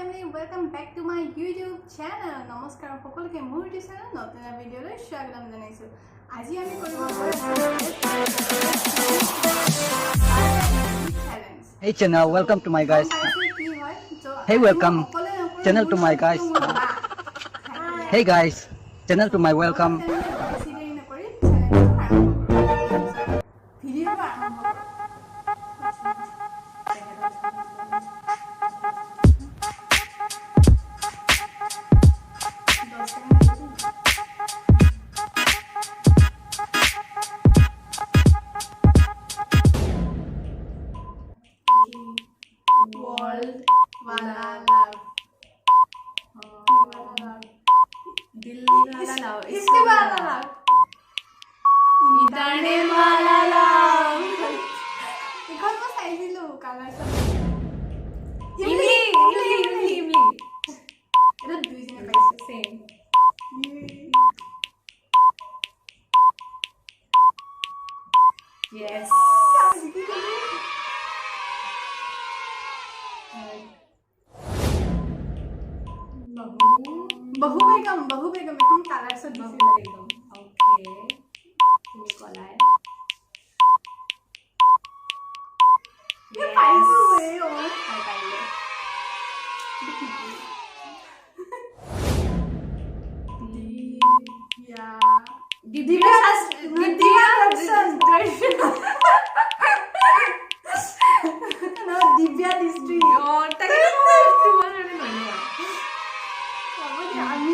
family, welcome back to my YouTube channel. Namaskar সকলকে মোৰ channel নতুন ভিডিঅ'লৈ স্বাগতম জনাইছো। আজি আমি কৰিব challenge. Hey channel, welcome to my guys. Hey, welcome channel to my guys. Hey guys, channel to my welcome. World वाला love, दिल वाला लव, इसके वाला love, इंटरनेट वाला लव, इकन को চাইছিলো কালার সব इमली এটা দুইজনে পাইছে सेम यस बहु बेगम এখন কালার সব দিছিল एकदम ओके তুমি কলাই ये পাইছো वे ও পাইলে या दिव्या दर्शन ना दिव्या दृष्टि তাকে তোমার মানে নয় আমাদের আমি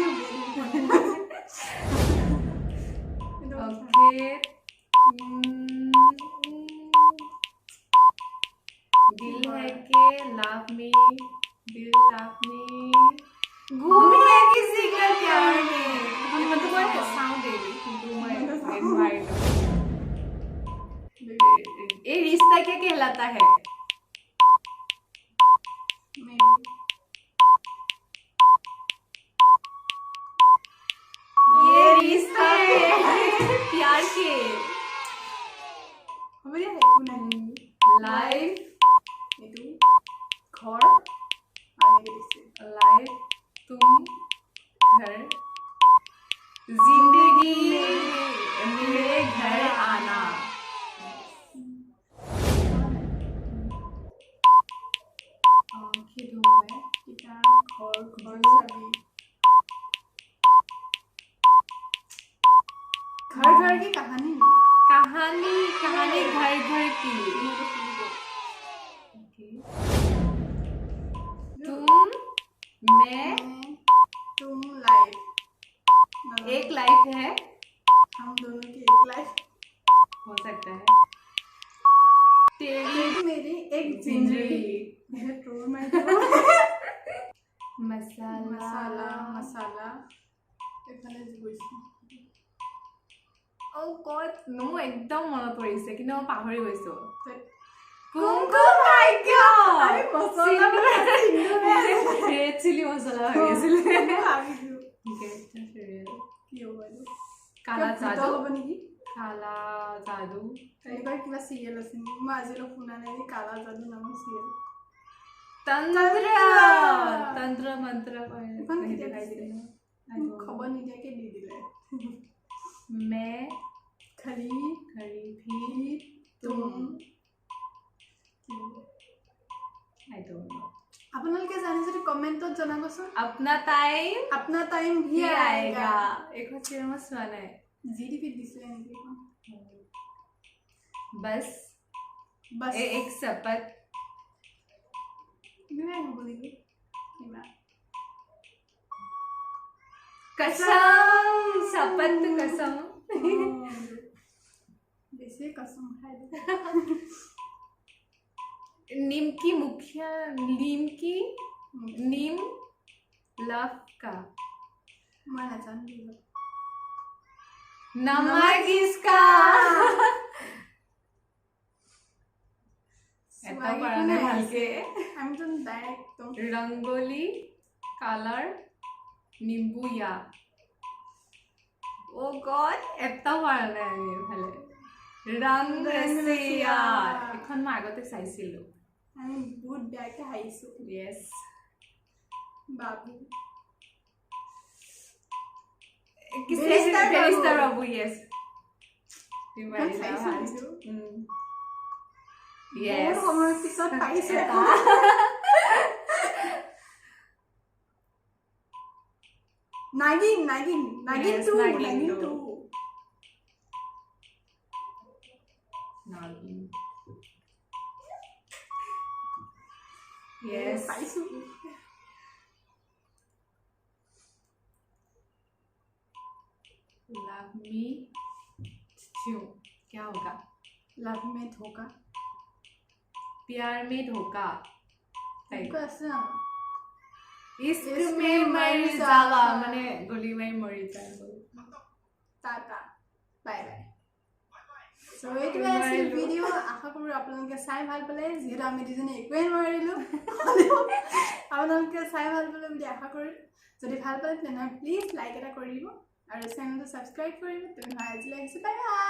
ओके दिल है के लाभ में दिल लाभ में घूमे किसी का प्यार में हम मतलब कोई साउंड दे रही थी तो मैं इनवाइट ये रिश्ता क्या कहलाता है ये रिश्ता है प्यार के हमारे है कुना लाइफ itu घर आने के लाइफ तुम घर जिंदगी मेरे घर आना आंखें धो गए kita और घर घर सभी घर की कहानी कहानी कहानी घर घर की तुम मैं तुम लाइफ एक लाइफ है हम दोनों की एक लाइफ हो सकता है तेरी मेरी एक जिंदगी मेरे ट्रोल में मसाला मसाला এখানে গৈছো ও গড মোৰ একদম মনত পৰিছে কিন্তু মই পাহৰি গৈছো কুমকুম ভাগ্য আরে মছলা রেড চিলি মছলা হৈ আছিল ভাবিছো কি হ'ব কালা জাদু হ'ব নেকি কালা জাদু এনেকুৱা কিবা চিৰিয়েল আছে নেকি মই আজিলৈ শুনা নাই যে কালা যাদু নামৰ চিৰিয়েল তন্ত্ৰ মন্ত্ৰ এখন কেতিয়া দিছিলে খবৰ নিদিয়াকে দি দিলে मैं खरी खरी भी तुम आई डोंट नो আপোনালোকে জানে যদি কমেন্টত জনাবচোন अपना टाइम भी आएगा एक चिरमा सुना है जीडीपी दिसले नेকি बस बस एक शपथ नहीं हो बोलेगी किमा कसम शपथ कसम वैसे कसम खाए नीम की मुखिया नीम लव का मैं जान दी नमक इसका এটা পারা না ভালকে আমি তো ডাইরেক্ট তো रंगोली कलर नींबू या ओ गॉड এটা পারা না আমি ভালে रंग रसिया এখন মই আগতে চাইছিলো আমি বহুত বেয়াকে হাইছো यस बाबू Barrister Babu, yes. চাইছো Yes. বহুত সময়ৰ পিছত পাইছো নাগিন Yes, 2 Nagin নাগিন 2. 2 Nagin. Yes. पाइसु Love me. क्यों? क्या होगा? लव में धोखा प्यार में धोखा. कैसे इश्क में मर जावा माने गोली में मरी जाए. टाटा बाय बाय সো এইটোৱে আছিল ভিডিঅ' আশা কৰোঁ আপোনালোকে চাই ভাল পালে যিহেতু আমি দুজনে একোৱেই নোৱাৰিলোঁ আপোনালোকে চাই ভাল পালে বুলি আশা কৰিলোঁ যদি ভাল পালে তেনেহ'লে প্লিজ লাইক এটা কৰি দিব আৰু চেনেলটো ছাবস্ক্ৰাইব কৰিব তেনেহ'লে আজিলৈ আহিছোঁ বাই বাই